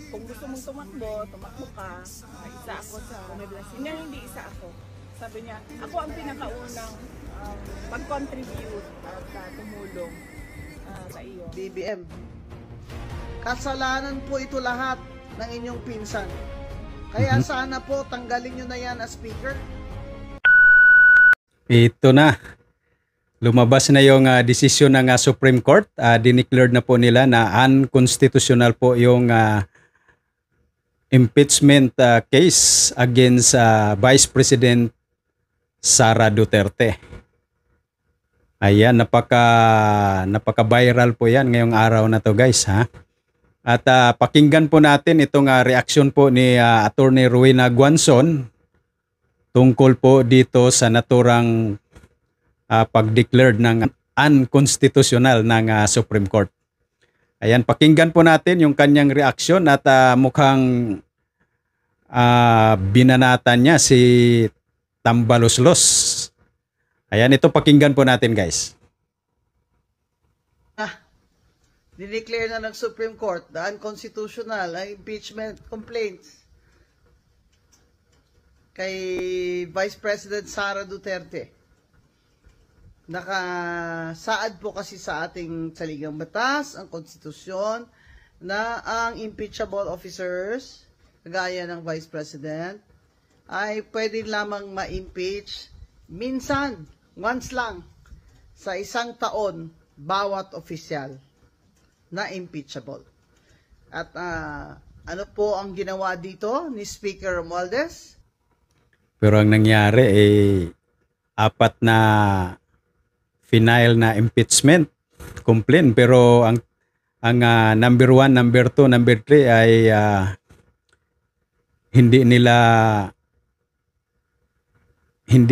kung gusto mong tumakbo ka. Isa ako sa hindi isa ako. Sabi niya, ako ang pinakaunang mag-contribute at tumulong sa iyo. BBM, kasalanan po ito lahat ng inyong pinsan. Kaya sana po tanggalin nyo na yan as speaker. Ito na. Lumabas na yung desisyon ng Supreme Court. Dineclared na po nila na unconstitutional po yung impeachment case against Vice President Sara Duterte. Ayan, napaka-viral po yan ngayong araw na to, guys, ha. At pakinggan po natin itong reaksyon po ni Attorney Rowena Guanzon tungkol po dito sa naturang pag-declared ng unconstitutional ng Supreme Court. Ayan, pakinggan po natin yung kanyang reaksyon at mukhang binanatan niya si Tambaloslos. Ayan, ito pakinggan po natin, guys. Dineclare na ng Supreme Court the unconstitutional impeachment complaints kay Vice President Sara Duterte. Nakasaad po kasi sa ating saligang batas, ang konstitusyon, na ang impeachable officers, kagaya ng Vice President, ay pwede lamang ma-impeach minsan, once lang, sa isang taon, bawat opisyal na impeachable. At ano po ang ginawa dito ni Speaker Romualdez? Pero ang nangyari apat na final na impeachment complaint, pero ang number 1, number 2, number 3 ay hindi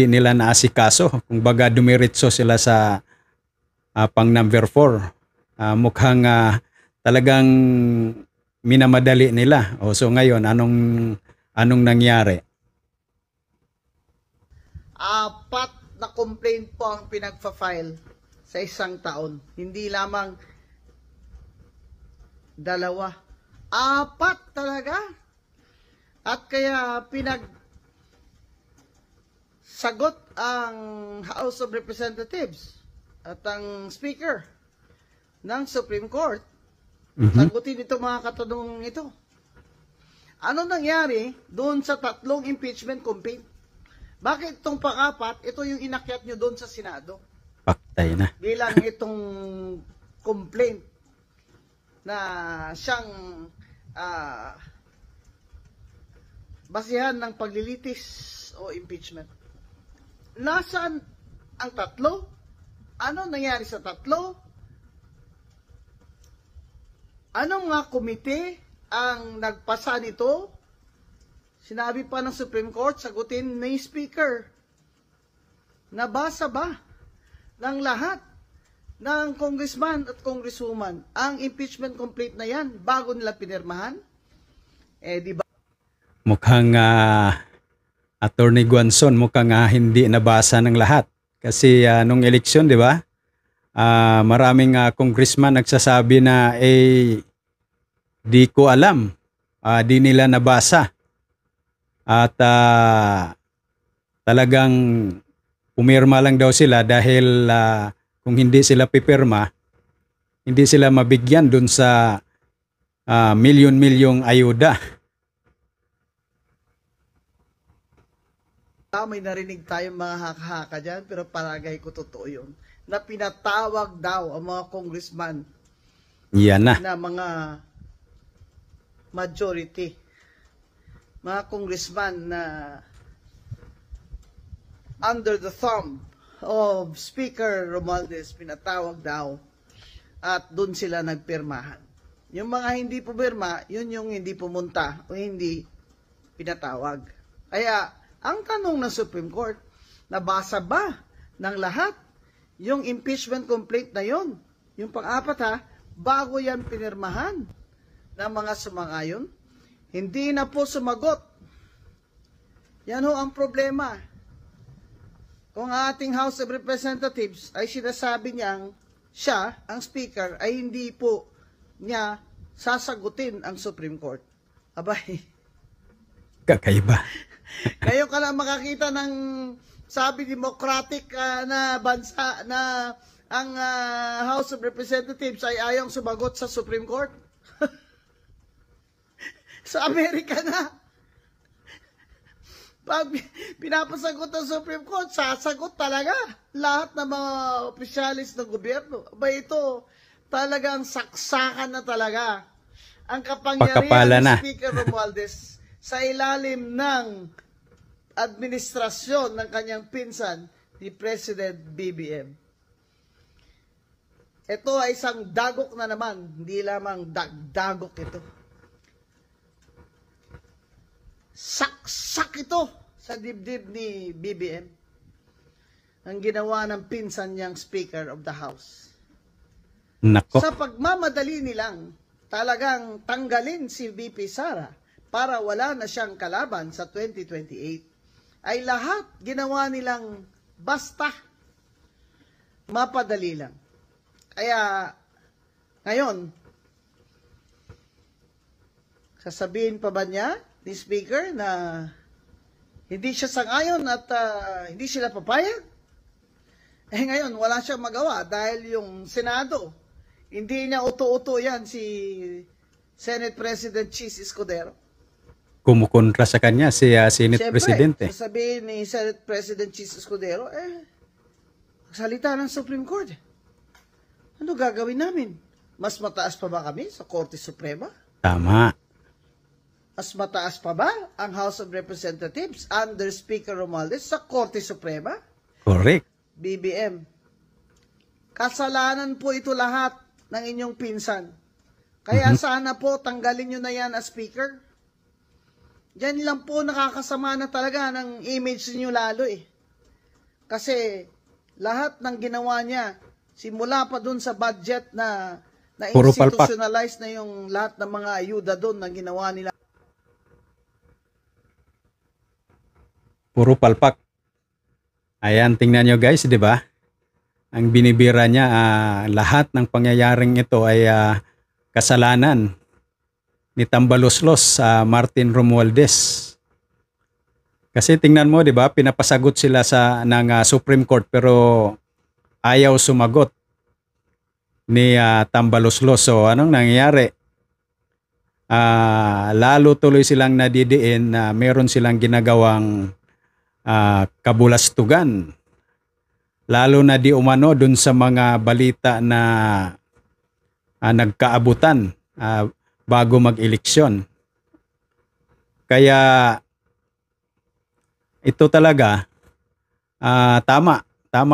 nila naasikaso. Kung baga dumiretso sila sa pang number 4. Mukhang talagang minamadali nila. So ngayon, anong nangyari? Apat na complaint po ang pinagfa-file sa isang taon. Hindi lamang 2. 4 talaga. At kaya sagot ang House of Representatives at ang Speaker ng Supreme Court. Sagutin ito mga katanungan ito. Ano nangyari doon sa 3 impeachment complaint? Bakit itong pang-4, ito yung inakyat nyo doon sa Senado? Paktay na. Bilang itong complaint na siyang basihan ng paglilitis o impeachment. Nasaan ang 3? Ano nangyari sa 3? Anong nga komite ang nagpasa nito? Sinabi pa ng Supreme Court, sagutin ni Speaker. Nabasa ba ng lahat ng congressman at congresswoman ang impeachment complaint na yan bago nila pinirmahan? Di ba? Mukhang Attorney Guanzon, mukhang hindi nabasa ng lahat. Kasi nung eleksyon, di ba? Maraming congressman nagsasabi na di ko alam, di nila nabasa. At talagang pumirma lang daw sila dahil kung hindi sila pipirma, hindi sila mabigyan dun sa milyon-milyong ayuda. May narinig tayong mga haka-haka dyan, pero palagay ko totoo yun. Na pinatawag daw ang mga congressman Yan na. na mga majority. Mga congressman na under the thumb of Speaker Romualdez, pinatawag daw at doon sila nagpirmahan. Yung mga hindi pumirma, yun yung hindi pumunta o hindi pinatawag. Kaya, ang tanong ng Supreme Court, nabasa ba ng lahat yung impeachment complaint na yun? Yung pang-4 bago yan pinirmahan ng mga sumang-ayon? Hindi na po sumagot. Yan ho ang problema. Kung ating House of Representatives ay sinasabi niyang siya, ang Speaker, ay hindi po niya sasagutin ang Supreme Court. Abay, Kakaiba. ngayon ka lang makakita ng sabi democratic na bansa na ang House of Representatives ay ayong sumagot sa Supreme Court. Sa Amerika na. Pag pinapasagot ng Supreme Court, sasagot talaga lahat ng mga opisyalis ng gobyerno. Aba ito, talagang saksakan na talaga ang Pakapala kapangyarihan na. ng Speaker Romualdez sa ilalim ng administrasyon ng kanyang pinsan, ni President BBM. Ito ay isang dagok na naman, hindi lamang dagdagok ito. Saksak ito sa dibdib ni BBM ang ginawa ng pinsan niyang Speaker of the House. Nako. Sa pagmamadali nilang talagang tanggalin si VP Sara para wala na siyang kalaban sa 2028, ay lahat ginawa nilang basta mapadali lang. Kaya ngayon, sasabihin pa ba niya ni Speaker na hindi siya sang-ayon at hindi sila papayag? Eh ngayon, wala siyang magawa dahil yung Senado, hindi niya uto-uto yan si Senate President Chis Escudero. Kumukontra sa kanya si Senate Siyempre, Presidente. sasabihin ni Senate President Chis Escudero, salita ng Supreme Court. Ano gagawin namin? Mas mataas pa ba kami sa Korte Suprema? Tama. Mas mataas pa ba ang House of Representatives under Speaker Romualdez sa Korte Suprema? Correct. BBM. Kasalanan po ito lahat ng inyong pinsan. Kaya sana po tanggalin nyo na yan as Speaker. Diyan lang po nakakasama na talaga ng image niyo lalo eh. Kasi lahat ng ginawa niya, simula pa dun sa budget na Puro palpak. institutionalize na yung lahat ng mga ayuda doon na ginawa nila. Puro palpak. Ayan, tingnan nyo guys, di ba? Ang binibira niya, lahat ng pangyayaring ito ay kasalanan ni Tambaloslos Martin Romualdez. Kasi tingnan mo, di ba? Pinapasagot sila ng Supreme Court pero ayaw sumagot ni Tambaloslos. So, anong nangyayari? Lalo tuloy silang nadidiin na meron silang ginagawang kabulastugan. Lalo na di umano dun sa mga balita na nagkaabutan bago mag-eleksyon. Kaya ito talaga tama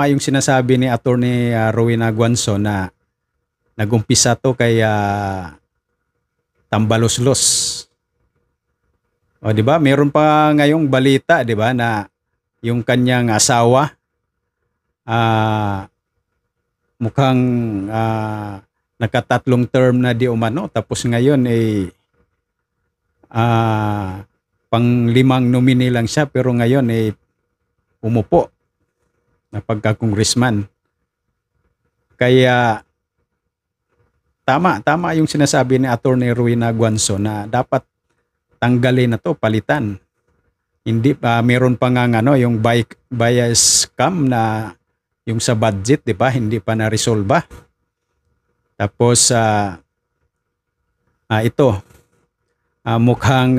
yung sinasabi ni Attorney Rowena Guanzon na nagumpisa to kay Tambaloslos. O di ba? Meron pa ngayong balita, di ba, na yung kanyang asawa mukhang nakatatlong term na di umano, tapos ngayon pang-limang nominee lang siya pero ngayon umupo na pagka-congressman. Kaya tama yung sinasabi ni Attorney Rowena Guanzon na dapat tanggalin na to, palitan. Hindi meron pa nga yung bias scam na yung sa budget, di ba? Hindi pa na-resolve. Tapos ito mukhang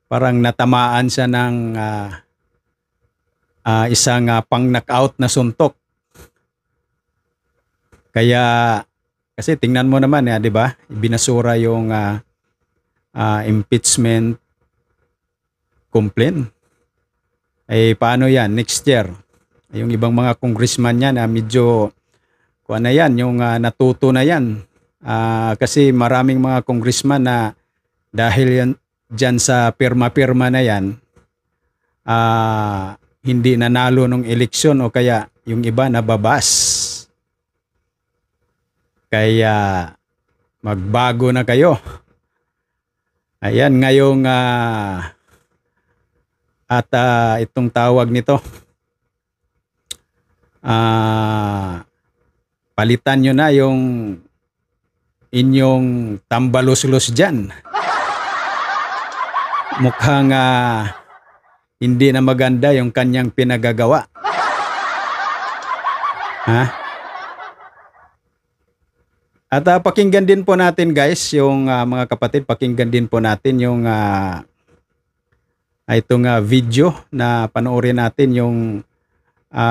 parang natamaan siya ng isang pang-knockout na suntok. Kaya kasi tingnan mo naman, di ba? Binasura yung impeachment complaint. Paano yan? Next year. Yung ibang mga congressman yan, medyo kuha na yan, yung natuto na yan. Kasi maraming mga congressman na dahil yan, dyan sa pirma-pirma na yan, hindi nanalo ng eleksyon o kaya yung iba nababas. Kaya magbago na kayo. Ayan, ngayong itong tawag nito, palitan nyo na yung inyong tambaloslos dyan. mukhang hindi na maganda yung kanyang pinagagawa. Ha? At pakinggan din po natin guys, yung mga kapatid, pakinggan din po natin yung itong video na panoorin natin yung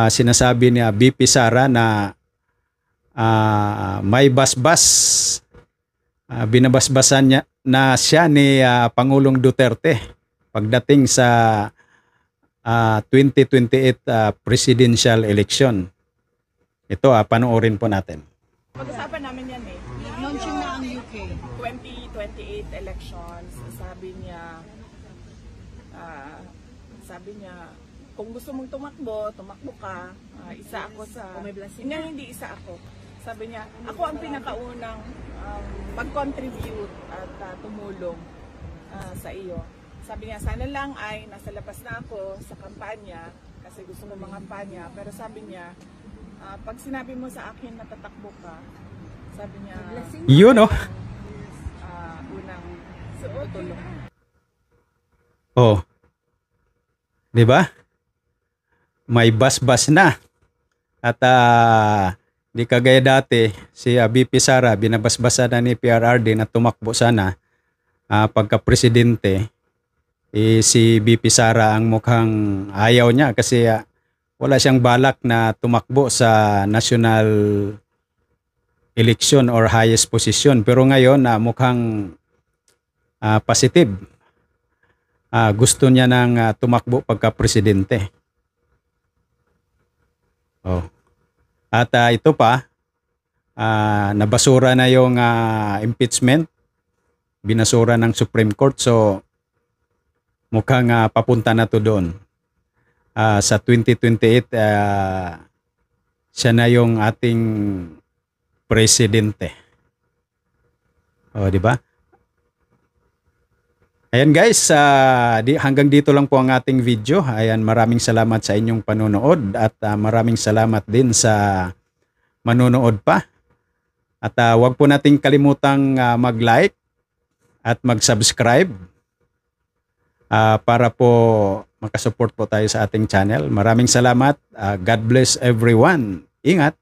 sinasabi ni BP Sara na may basbas, binabasbasan niya na siya ni Pangulong Duterte pagdating sa 2028 presidential election. Ito panoorin po natin. Pag-usapan namin yan eh. Launching na ang UK. 2028 elections, sabi niya, kung gusto mong tumakbo ka, isa ako sa, hindi isa ako. Sabi niya, ako ang pinakaunang mag-contribute at tumulong sa iyo. Sabi niya, sana lang ay nasa labas na ako sa kampanya, kasi gusto ko mangampanya, pero sabi niya, pag sinabi mo sa akin na tatakbo ka, sabi niya, yun unang tutulong. Oh. 'Di ba? May basbas na. At di kagaya dati, si BP Sara binabasbasan na ni PRRD na tumakbo sana pagka-presidente. Si BP Sara ang mukhang ayaw niya kasi wala siyang balak na tumakbo sa national election or highest position. Pero ngayon mukhang positive. Gusto niya nang tumakbo pagka-presidente. Oh. At ito pa, nabasura na yung impeachment. Binasura ng Supreme Court. So, mukhang papunta na to doon. Sa 2028, siya na yung ating presidente. O, di ba? Ayan guys, hanggang dito lang po ang ating video. Ayan, maraming salamat sa inyong panonood at maraming salamat din sa manonood pa. At huwag po nating kalimutang mag-like at mag-subscribe para po makasupport po tayo sa ating channel. Maraming salamat. God bless everyone. Ingat!